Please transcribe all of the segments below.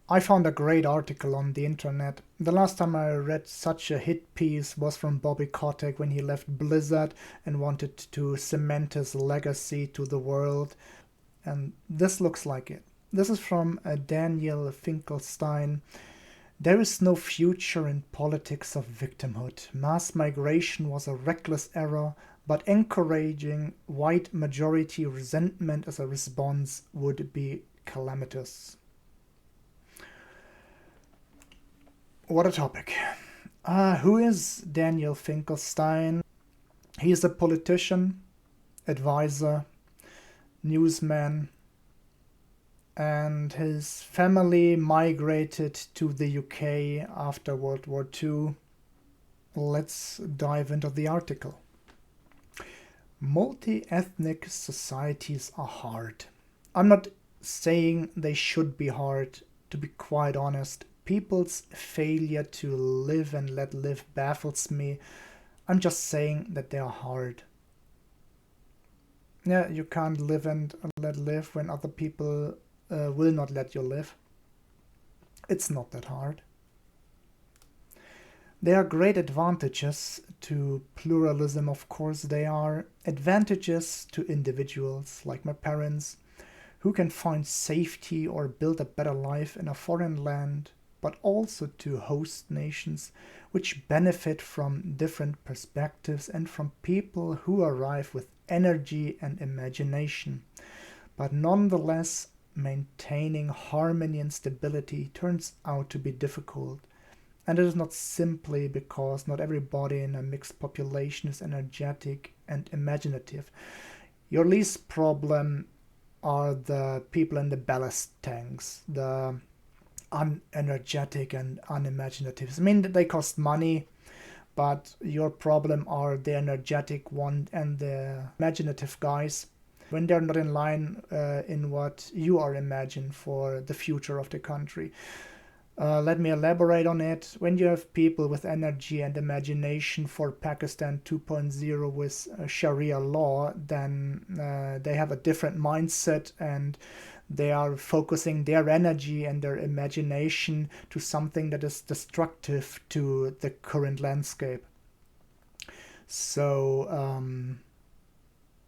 I found a great article on the internet. The last time I read such a hit piece was from Bobby Kotick when he left Blizzard and wanted to cement his legacy to the world. And this looks like it. This is from Daniel Finkelstein. There is no future in politics of victimhood. Mass migration was a reckless error, but encouraging white majority resentment as a response would be calamitous. What a topic. Who is Daniel Finkelstein? He is a politician, advisor, newsman, and his family migrated to the UK after World War II. Let's dive into the article. Multi-ethnic societies are hard. I'm not saying they should be hard. To be quite honest, people's failure to live and let live baffles me. I'm just saying that they are hard. Yeah, you can't live and let live when other people will not let you live. It's not that hard. There are great advantages to pluralism, of course. There are advantages to individuals, like my parents, who can find safety or build a better life in a foreign land, but also to host nations, which benefit from different perspectives and from people who arrive with energy and imagination. But nonetheless, maintaining harmony and stability turns out to be difficult. And it is not simply because not everybody in a mixed population is energetic and imaginative. Your least problem are the people in the ballast tanks, the unenergetic and unimaginative. I mean, they cost money, but your problem are the energetic one and the imaginative guys when they're not in line in what you are imagined for the future of the country. Let me elaborate on it. When you have people with energy and imagination for Pakistan 2.0 with Sharia law, then they have a different mindset and they are focusing their energy and their imagination to something that is destructive to the current landscape. So,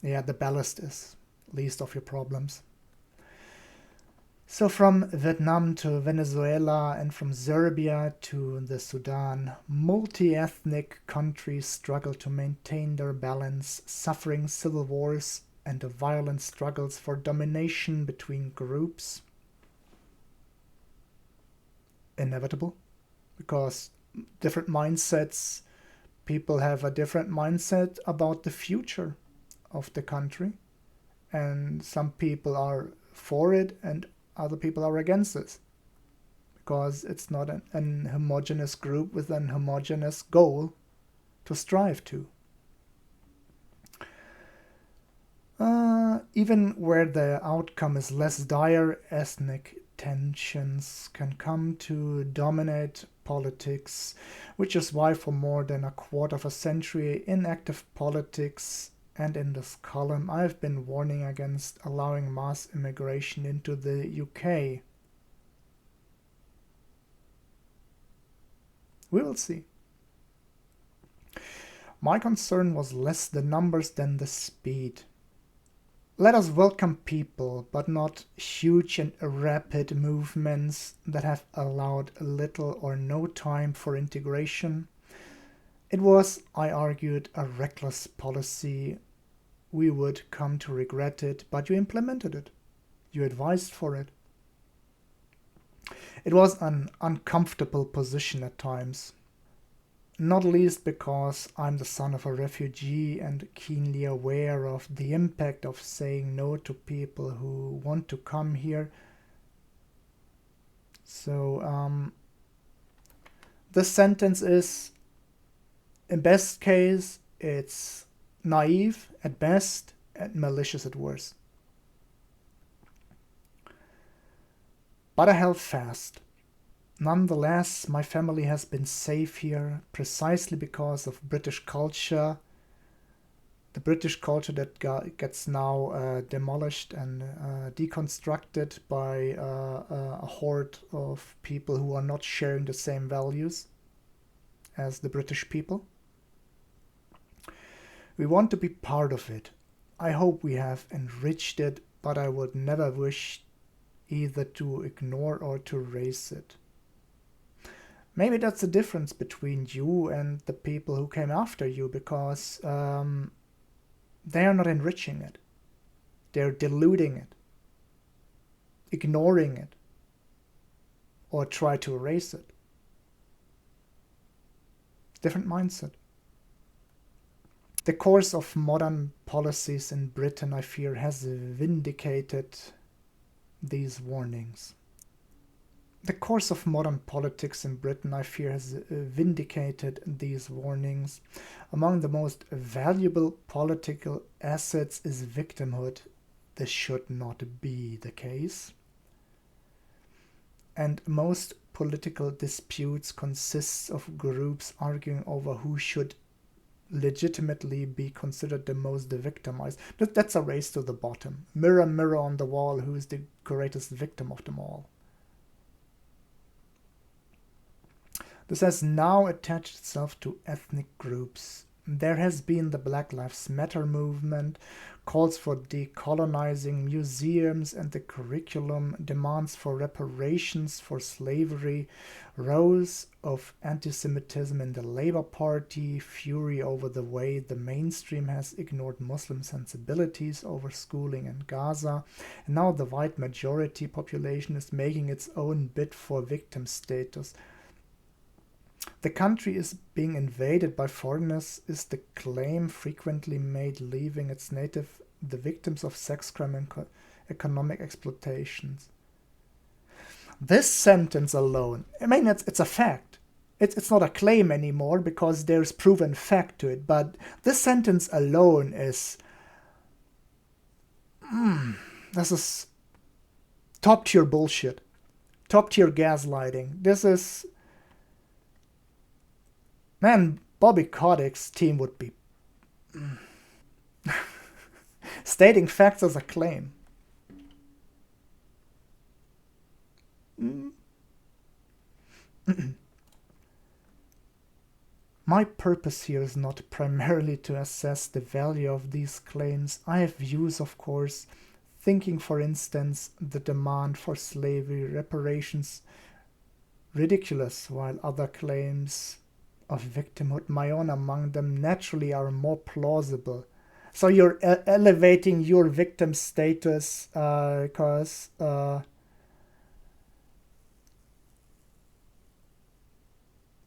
yeah, the ballast is least of your problems. So from Vietnam to Venezuela and from Serbia to the Sudan, multi-ethnic countries struggle to maintain their balance, suffering civil wars and the violent struggles for domination between groups. Inevitable, because different mindsets, people have a different mindset about the future of the country, and some people are for it and other people are against this because it's not an homogeneous group with an homogeneous goal to strive to. Even where the outcome is less dire, ethnic tensions can come to dominate politics, which is why for more than a quarter of a century in active politics and in this column, I've been warning against allowing mass immigration into the UK. We will see. My concern was less the numbers than the speed. Let us welcome people, but not huge and rapid movements that have allowed little or no time for integration. It was, I argued, a reckless policy. We would come to regret it, but you implemented it. You advised for it. It was an uncomfortable position at times, not least because I'm the son of a refugee and keenly aware of the impact of saying no to people who want to come here. So, the sentence is, in best case, it's naive at best and malicious at worst. But I held fast. Nonetheless, my family has been safe here precisely because of British culture, the British culture that gets now demolished and deconstructed by a horde of people who are not sharing the same values as the British people. We want to be part of it. I hope we have enriched it, but I would never wish either to ignore or to erase it. Maybe that's the difference between you and the people who came after you, because they are not enriching it. They're diluting it, ignoring it, or try to erase it. Different mindset. The course of modern policies in Britain, I fear, has vindicated these warnings. The course of modern politics in Britain, I fear, has vindicated these warnings. Among the most valuable political assets is victimhood. This should not be the case. And most political disputes consist of groups arguing over who should legitimately be considered the most victimized. That's a race to the bottom. Mirror, mirror on the wall, who is the greatest victim of them all? This has now attached itself to ethnic groups. There has been the Black Lives Matter movement, calls for decolonizing museums and the curriculum, demands for reparations for slavery, rows of anti-Semitism in the Labour Party, fury over the way the mainstream has ignored Muslim sensibilities over schooling in Gaza, and now the white majority population is making its own bid for victim status. The country is being invaded by foreigners is the claim frequently made, leaving its native the victims of sex crime and economic exploitations. This sentence alone, I mean, it's a fact. It's not a claim anymore because there's proven fact to it, but this sentence alone is... this is top-tier bullshit. Top-tier gaslighting. This is... Man, Bobby Kotick's team would be stating facts as a claim. My purpose here is not primarily to assess the value of these claims. I have views, of course, thinking, for instance, the demand for slavery reparations ridiculous, while other claims of victimhood, my own among them, naturally are more plausible. So you're elevating your victim status because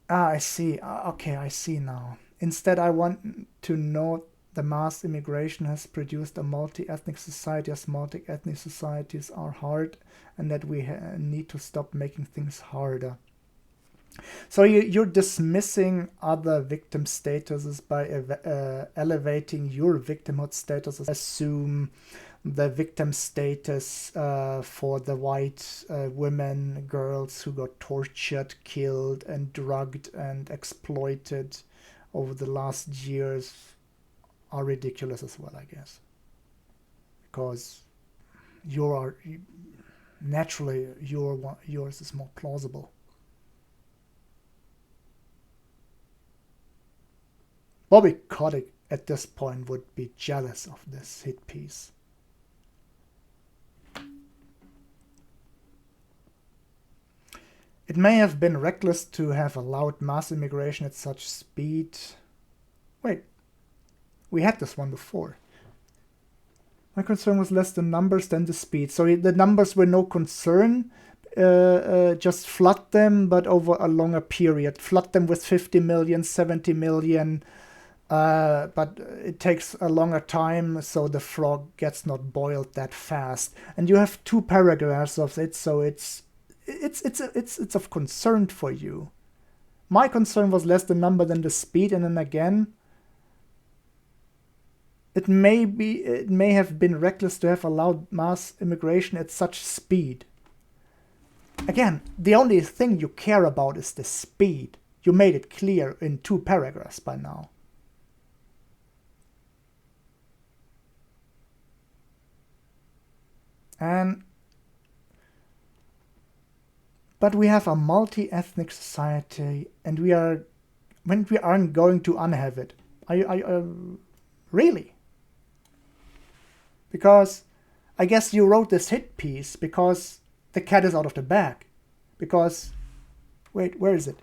I see. Okay, I see now. Instead, I want to note the mass immigration has produced a multi-ethnic society, as multi-ethnic societies are hard, and that we need to stop making things harder. So you're dismissing other victim statuses by elevating your victimhood status. Assume the victim status for the white women, girls who got tortured, killed, and drugged and exploited over the last years are ridiculous as well, I guess. Because yours is more plausible. Bobby Kotick at this point would be jealous of this hit piece. It may have been reckless to have allowed mass immigration at such speed. Wait, we had this one before. My concern was less the numbers than the speed. So the numbers were no concern. Just flood them, but over a longer period. Flood them with 50 million, 70 million. But it takes a longer time, so the frog gets not boiled that fast. And you have 2 paragraphs of it, so it's of concern for you. My concern was less the number than the speed, and then again, it may have been reckless to have allowed mass immigration at such speed. Again, the only thing you care about is the speed. You made it clear in 2 paragraphs by now. And but we have a multi-ethnic society, and we aren't going to unhave it. I really? Because I guess you wrote this hit piece because the cat is out of the bag. Because, wait, where is it?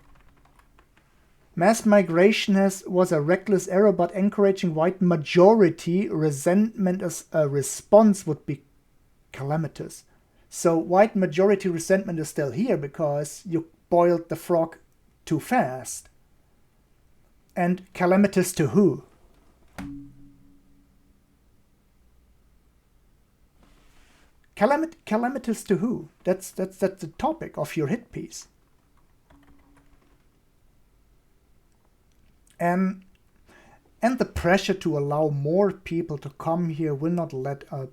Mass migration was a reckless error, but encouraging white majority resentment as a response would be calamitous. So white majority resentment is still here because you boiled the frog too fast. And calamitous to who? Calamitous to who? That's the topic of your hit piece. And the pressure to allow more people to come here will not let up.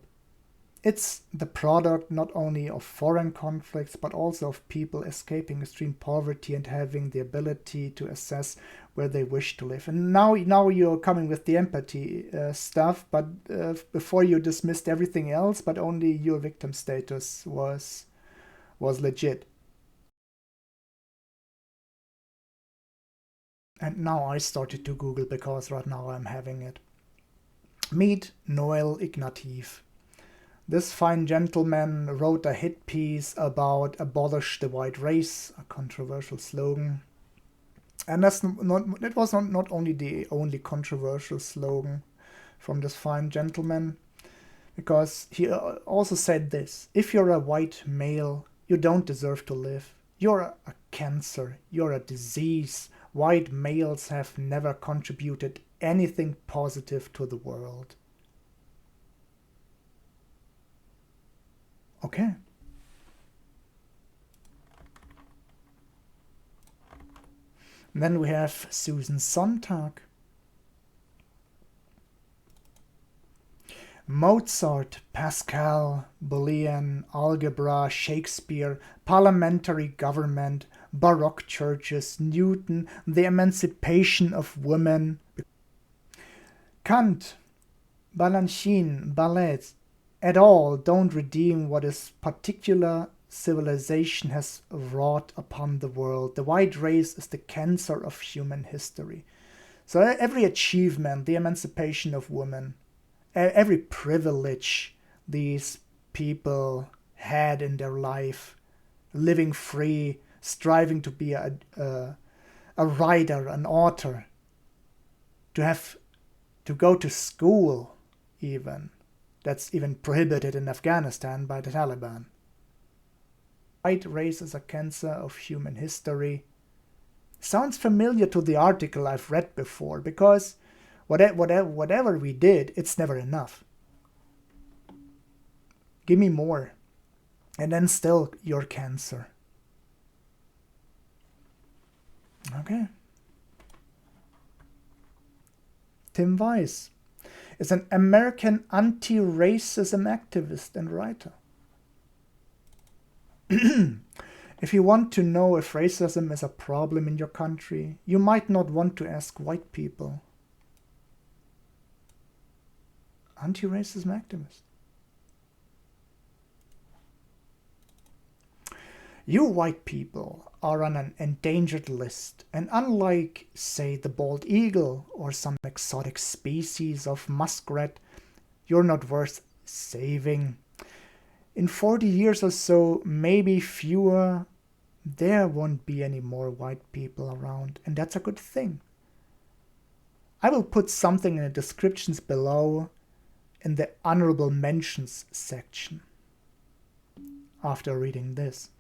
It's the product not only of foreign conflicts, but also of people escaping extreme poverty and having the ability to assess where they wish to live. And now you're coming with the empathy stuff, but before you dismissed everything else, but only your victim status was legit. And now I started to Google because right now I'm having it. Meet Noel Ignatieff. This fine gentleman wrote a hit piece about abolish the white race, a controversial slogan. And it was not only the only controversial slogan from this fine gentleman, because he also said this: if you're a white male, you don't deserve to live. You're a cancer, you're a disease. White males have never contributed anything positive to the world. Okay. And then we have Susan Sontag. Mozart, Pascal, Boolean, algebra, Shakespeare, parliamentary government, Baroque churches, Newton, the emancipation of women, Kant, Balanchine, Ballet, at all don't redeem what is particular civilization has wrought upon the world. The white race is the cancer of human history. So every achievement, the emancipation of women, every privilege these people had in their life, living free, striving to be a writer, an author, to go to school even. That's even prohibited in Afghanistan by the Taliban. White race is a cancer of human history. Sounds familiar to the article I've read before, because whatever we did, it's never enough. Give me more. And then still your cancer. Okay. Tim Weiss is an American anti-racism activist and writer. If you want to know if racism is a problem in your country, you might not want to ask white people. Anti-racism activist. You white people are on an endangered list, and unlike, say, the bald eagle or some exotic species of muskrat, you're not worth saving. In 40 years or so, maybe fewer, there won't be any more white people around, and that's a good thing. I will put something in the descriptions below in the honorable mentions section after reading this.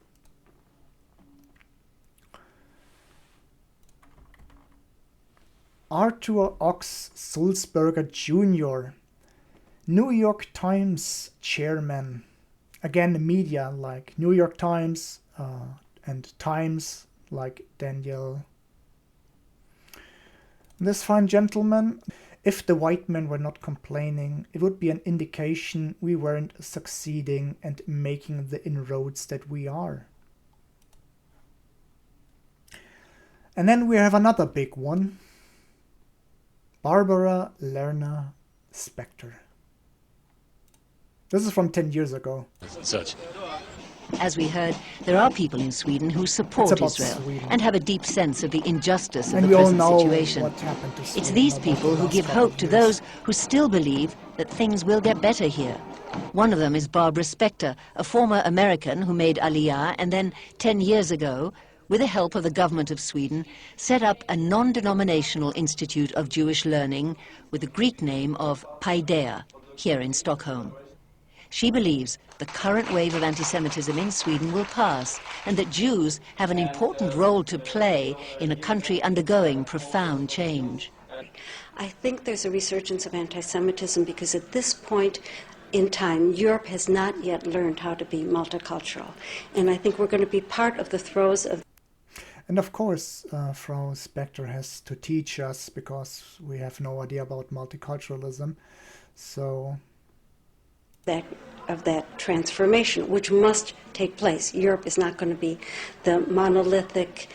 Arthur Ox Sulzberger Jr., New York Times chairman. Again, media like New York Times and Times like Daniel. This fine gentleman, if the white men were not complaining, it would be an indication we weren't succeeding and making the inroads that we are. And then we have another big one. Barbara Lerner Specter. This is from 10 years ago. Such. As we heard, there are people in Sweden who It's support about Israel Sweden. and have a deep sense of the injustice of And the we all present know situation. what happened to It's Sweden these over the people who last give couple hope of to years. those who still believe that things will get better here. One of them is Barbara Spector, a former American who made Aliyah and then 10 years ago, with the help of the government of Sweden, set up a non-denominational institute of Jewish learning with the Greek name of Paideia here in Stockholm. She believes the current wave of anti-Semitism in Sweden will pass and that Jews have an important role to play in a country undergoing profound change. I think there's a resurgence of anti-Semitism because at this point in time, Europe has not yet learned how to be multicultural. And I think we're going to be part of the throes of... And of course, Frau Spector has to teach us because we have no idea about multiculturalism. So... of that transformation, which must take place. Europe is not going to be the monolithic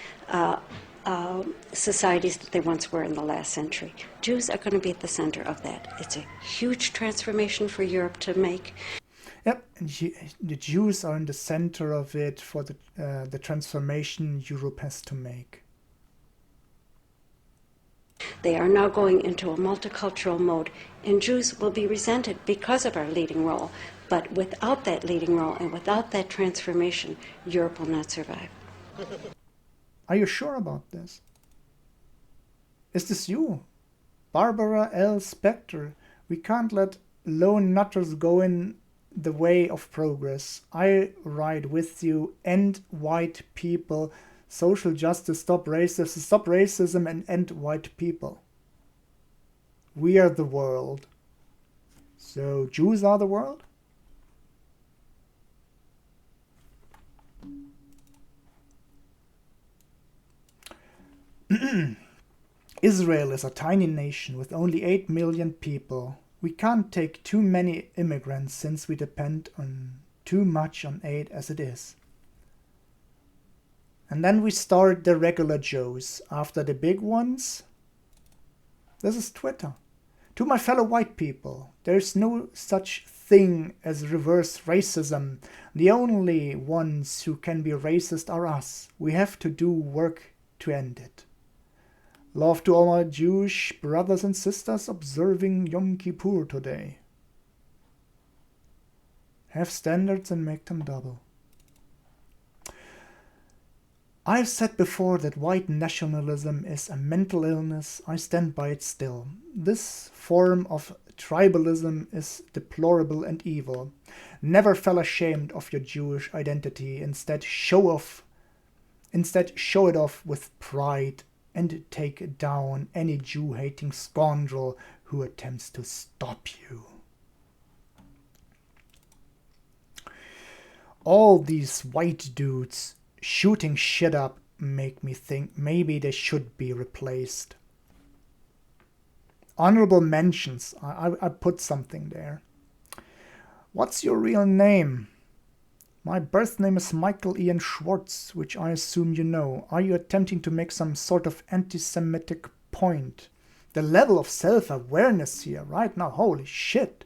societies that they once were in the last century. Jews are going to be at the center of that. It's a huge transformation for Europe to make. Yep, and the Jews are in the center of it for the transformation Europe has to make. They are now going into a multicultural mode, and Jews will be resented because of our leading role. But without that leading role and without that transformation, Europe will not survive. Are you sure about this? Is this you? Barbara L. Spector? We can't let lone nutters go in the way of progress. I ride with you. End white people. Social justice, stop racism and end white people. We are the world. So Jews are the world? Israel is a tiny nation with only 8 million people. We can't take too many immigrants since we depend on too much on aid as it is. And then we start the regular Joes. After the big ones, this is Twitter. To my fellow white people, there's no such thing as reverse racism. The only ones who can be racist are us. We have to do work to end it. Love to all my Jewish brothers and sisters observing Yom Kippur today. Have standards and make them double. I've said before that white nationalism is a mental illness. I stand by it still. This form of tribalism is deplorable and evil. Never feel ashamed of your Jewish identity. Instead, show it off with pride and take down any Jew-hating scoundrel who attempts to stop you. All these white dudes shooting shit up make me think maybe they should be replaced. Honorable mentions. I put something there. What's your real name? My birth name is Michael Ian Schwartz, which I assume you know. Are you attempting to make some sort of anti-Semitic point? The level of self-awareness here right now, holy shit.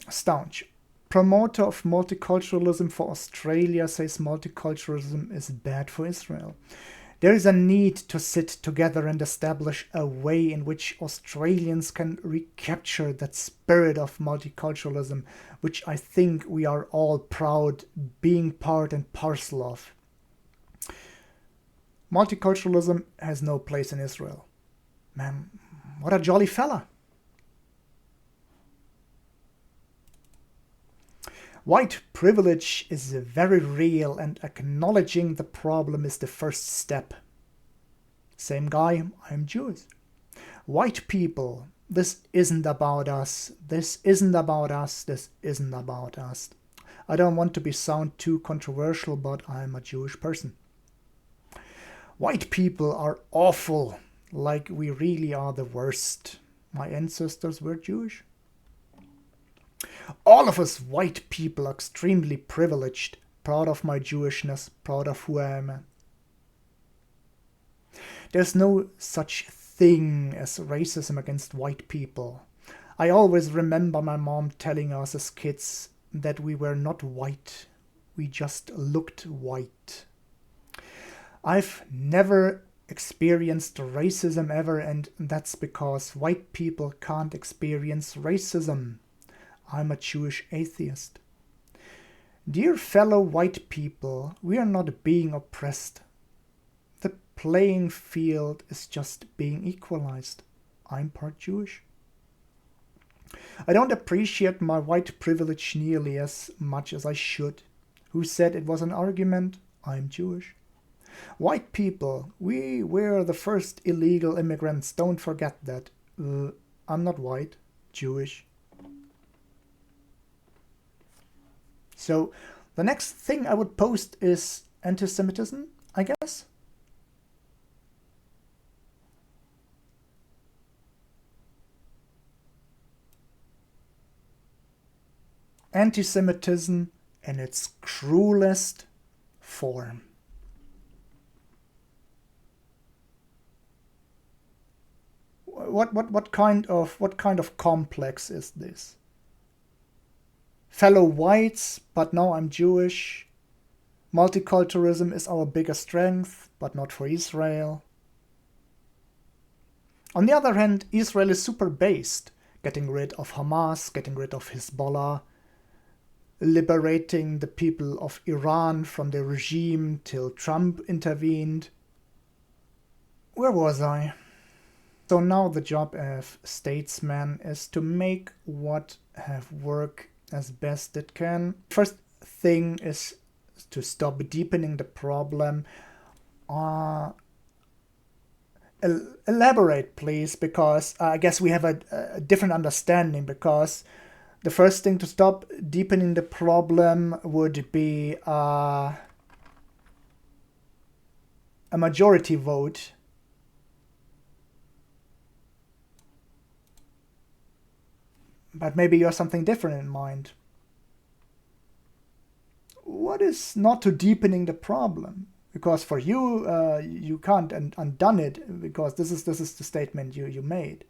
Staunch. Promoter of multiculturalism for Australia says multiculturalism is bad for Israel. There is a need to sit together and establish a way in which Australians can recapture that spirit of multiculturalism, which I think we are all proud being part and parcel of. Multiculturalism has no place in Israel. Man, what a jolly fella. White privilege is very real, and acknowledging the problem is the first step. Same guy, I'm Jewish. White people, this isn't about us. This isn't about us. This isn't about us. I don't want to sound too controversial, but I'm a Jewish person. White people are awful, like we really are the worst. My ancestors were Jewish. All of us white people are extremely privileged, proud of my Jewishness, proud of who I am. There's no such thing as racism against white people. I always remember my mom telling us as kids that we were not white, we just looked white. I've never experienced racism ever, and that's because white people can't experience racism. I'm a Jewish atheist. Dear fellow white people, we are not being oppressed. The playing field is just being equalized. I'm part Jewish. I don't appreciate my white privilege nearly as much as I should. Who said it was an argument? I'm Jewish. White people, we were the first illegal immigrants, don't forget that. I'm not white, Jewish. So the next thing I would post is anti-Semitism, I guess. Anti-Semitism in its cruelest form. What kind of complex is this? Fellow whites, but now I'm Jewish. Multiculturalism is our biggest strength, but not for Israel. On the other hand, Israel is super based, getting rid of Hamas, getting rid of Hezbollah, liberating the people of Iran from the regime till Trump intervened. Where was I? So now the job of statesman is to make what have work as best it can. First thing is to stop deepening the problem. Elaborate, please, because I guess we have a different understanding, because the first thing to stop deepening the problem would be a majority vote. But maybe you have something different in mind. What is not to deepening the problem? Because for you, you can't undone it, because this is the statement you made.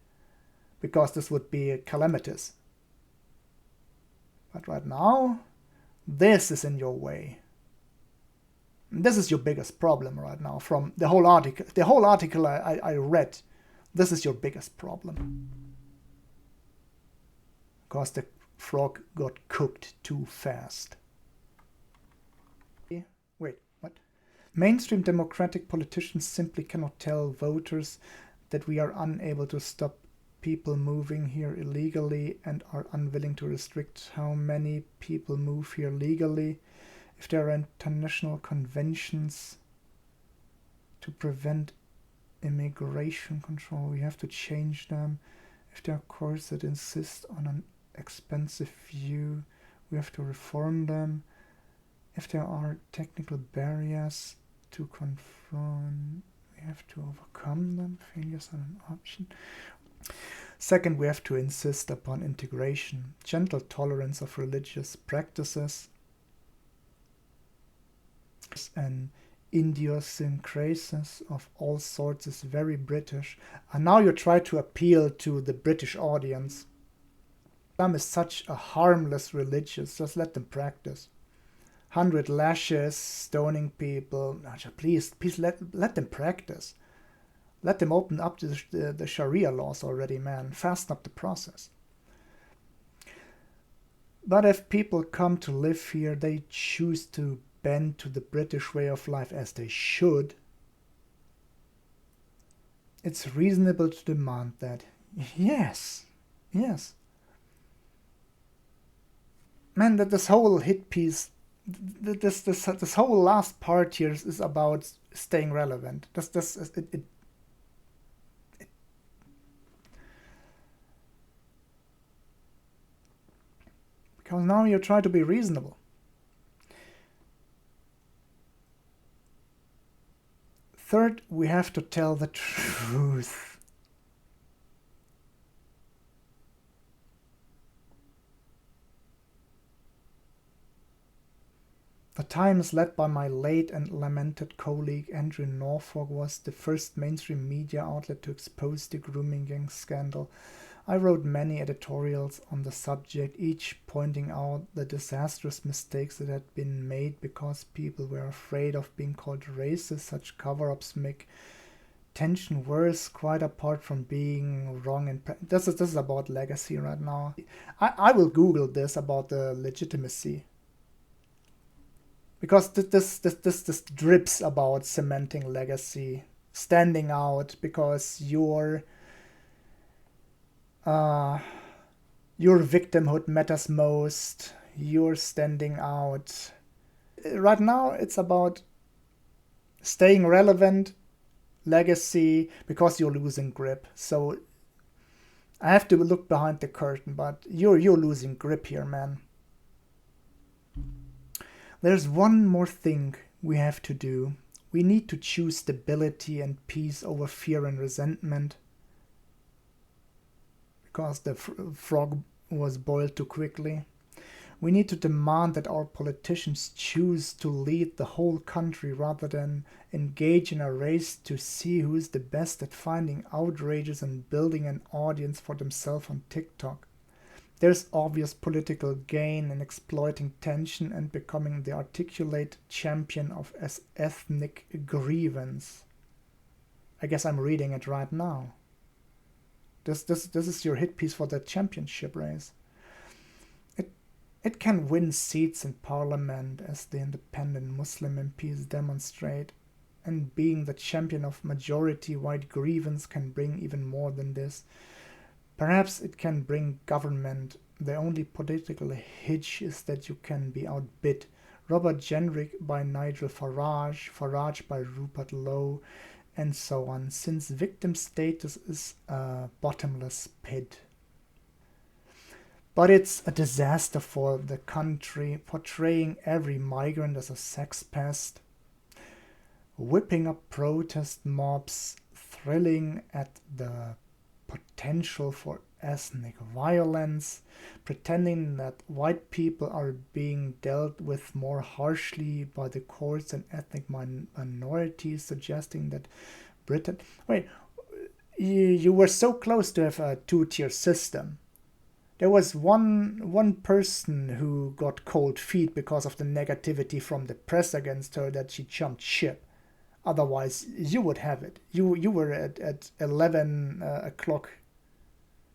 Because this would be calamitous. But right now, this is in your way. This is your biggest problem right now. From the whole article I read, this is your biggest problem. Because the frog got cooked too fast. Wait, what? Mainstream democratic politicians simply cannot tell voters that we are unable to stop people moving here illegally and are unwilling to restrict how many people move here legally. If there are international conventions to prevent immigration control, we have to change them. If there are courts that insist on an expensive view, we have to reform them. If there are technical barriers to confront, we have to overcome them. Failures are an option. Second, we have to insist upon integration, gentle tolerance of religious practices, and idiosyncrasies of all sorts is very British. And now you try to appeal to the British audience. Islam is such a harmless religion, just let them practice. 100 lashes, stoning people, please let them practice. Let them open up the Sharia laws already, man. Fasten up the process. But if people come to live here, they choose to bend to the British way of life, as they should. It's reasonable to demand that. Yes. Man, that this whole hit piece, this whole last part here is about staying relevant. Because now you try to be reasonable. Third, we have to tell the truth. The Times, led by my late and lamented colleague Andrew Norfolk, was the first mainstream media outlet to expose the grooming gang scandal. I wrote many editorials on the subject, each pointing out the disastrous mistakes that had been made because people were afraid of being called racist. Such cover-ups make tension worse, quite apart from being wrong. And this is about legacy right now. I will Google this about the legitimacy, because this drips about cementing legacy, standing out because your victimhood matters most. You're standing out. Right now, it's about staying relevant, legacy, because you're losing grip. So I have to look behind the curtain, but you're losing grip here, man. There's one more thing we have to do. We need to choose stability and peace over fear and resentment, because the frog was boiled too quickly. We need to demand that our politicians choose to lead the whole country rather than engage in a race to see who is the best at finding outrages and building an audience for themselves on TikTok. There's obvious political gain in exploiting tension and becoming the articulate champion of ethnic grievance. I guess I'm reading it right now. This is your hit piece for the championship race. It can win seats in parliament, as the independent Muslim MPs demonstrate, and being the champion of majority white grievance can bring even more than this. Perhaps it can bring government. The only political hitch is that you can be outbid. Robert Jenrick by Nigel Farage, Farage by Rupert Lowe, and so on, since victim status is a bottomless pit. But it's a disaster for the country, portraying every migrant as a sex pest, whipping up protest mobs, thrilling at the potential for ethnic violence, pretending that white people are being dealt with more harshly by the courts than ethnic minorities, suggesting that Britain... Wait, you were so close to have a two-tier system. There was one person who got cold feet because of the negativity from the press against her, that she jumped ship. Otherwise, you would have it. You were at 11 o'clock.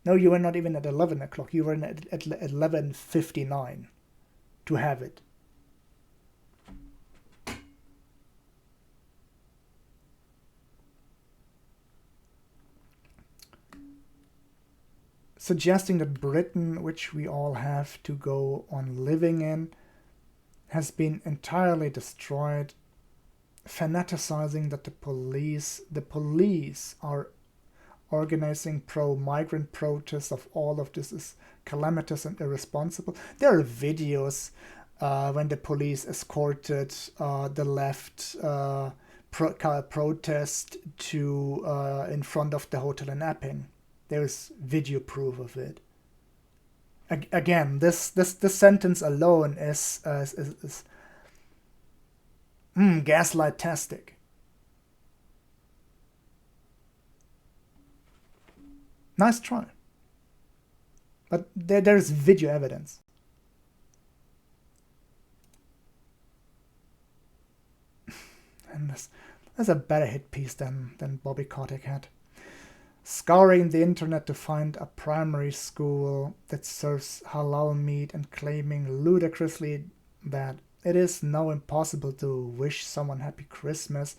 No, you were not even at 11 o'clock. You were at 11:59 to have it. Suggesting that Britain, which we all have to go on living in, has been entirely destroyed, fanaticizing that the police are organizing pro-migrant protests of all of this is calamitous and irresponsible. There are videos when the police escorted the left protest to in front of the hotel in Epping. There's video proof of it. Again, this sentence alone is gaslight-tastic. Nice try. But there's video evidence. And there's a better hit piece than Bobby Kotick had. Scouring the internet to find a primary school that serves halal meat and claiming ludicrously that it is now impossible to wish someone happy Christmas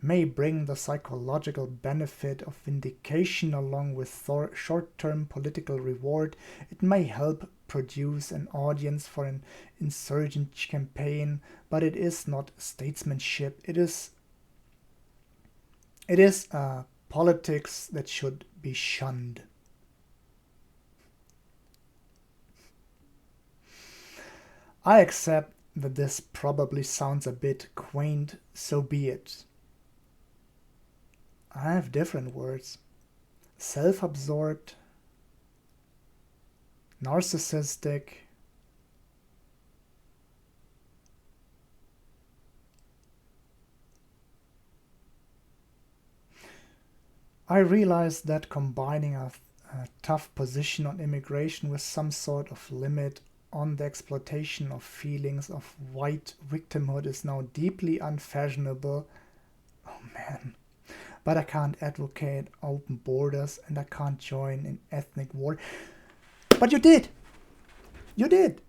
may bring the psychological benefit of vindication along with short-term political reward. It may help produce an audience for an insurgent campaign, but it is not statesmanship. It is politics that should be shunned. I accept that this probably sounds a bit quaint, so be it. I have different words. Self-absorbed, narcissistic, I realized that combining a tough position on immigration with some sort of limit on the exploitation of feelings of white victimhood is now deeply unfashionable. Oh man. But I can't advocate open borders and I can't join in ethnic war. But you did! You did!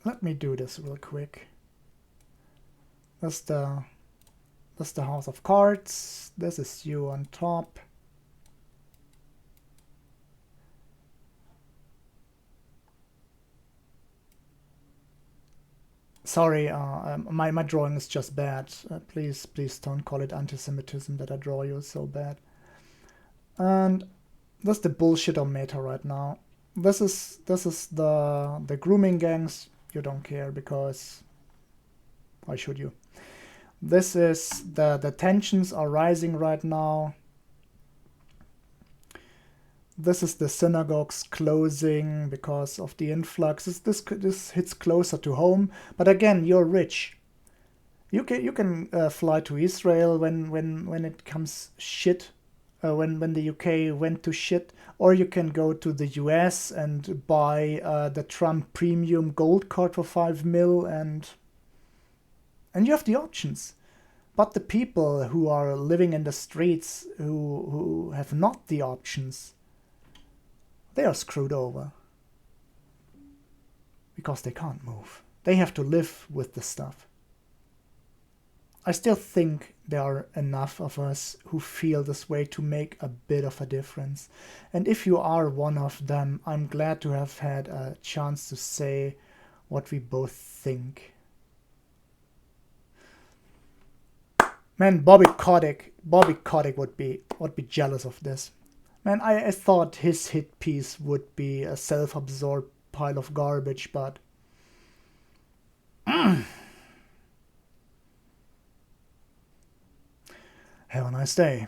Let me do this real quick. That's the House of Cards. This is you on top. Sorry, my drawing is just bad. Please don't call it anti-Semitism that I draw you so bad. And that's the bullshit on meta right now. This is the grooming gangs. You don't care because why should you? This is the tensions are rising right now. This is the synagogues closing because of the influx. This hits closer to home. But again, you're rich. You can fly to Israel when it comes shit. When the UK went to shit, or you can go to the US and buy the Trump premium gold card for $5 million, and you have the options. But the people who are living in the streets who have not the options, they are screwed over because they can't move. They have to live with the stuff. I still think there are enough of us who feel this way to make a bit of a difference. And if you are one of them, I'm glad to have had a chance to say what we both think. Man, Bobby Kotick would be jealous of this. Man, I thought his hit piece would be a self-absorbed pile of garbage, but have a nice day.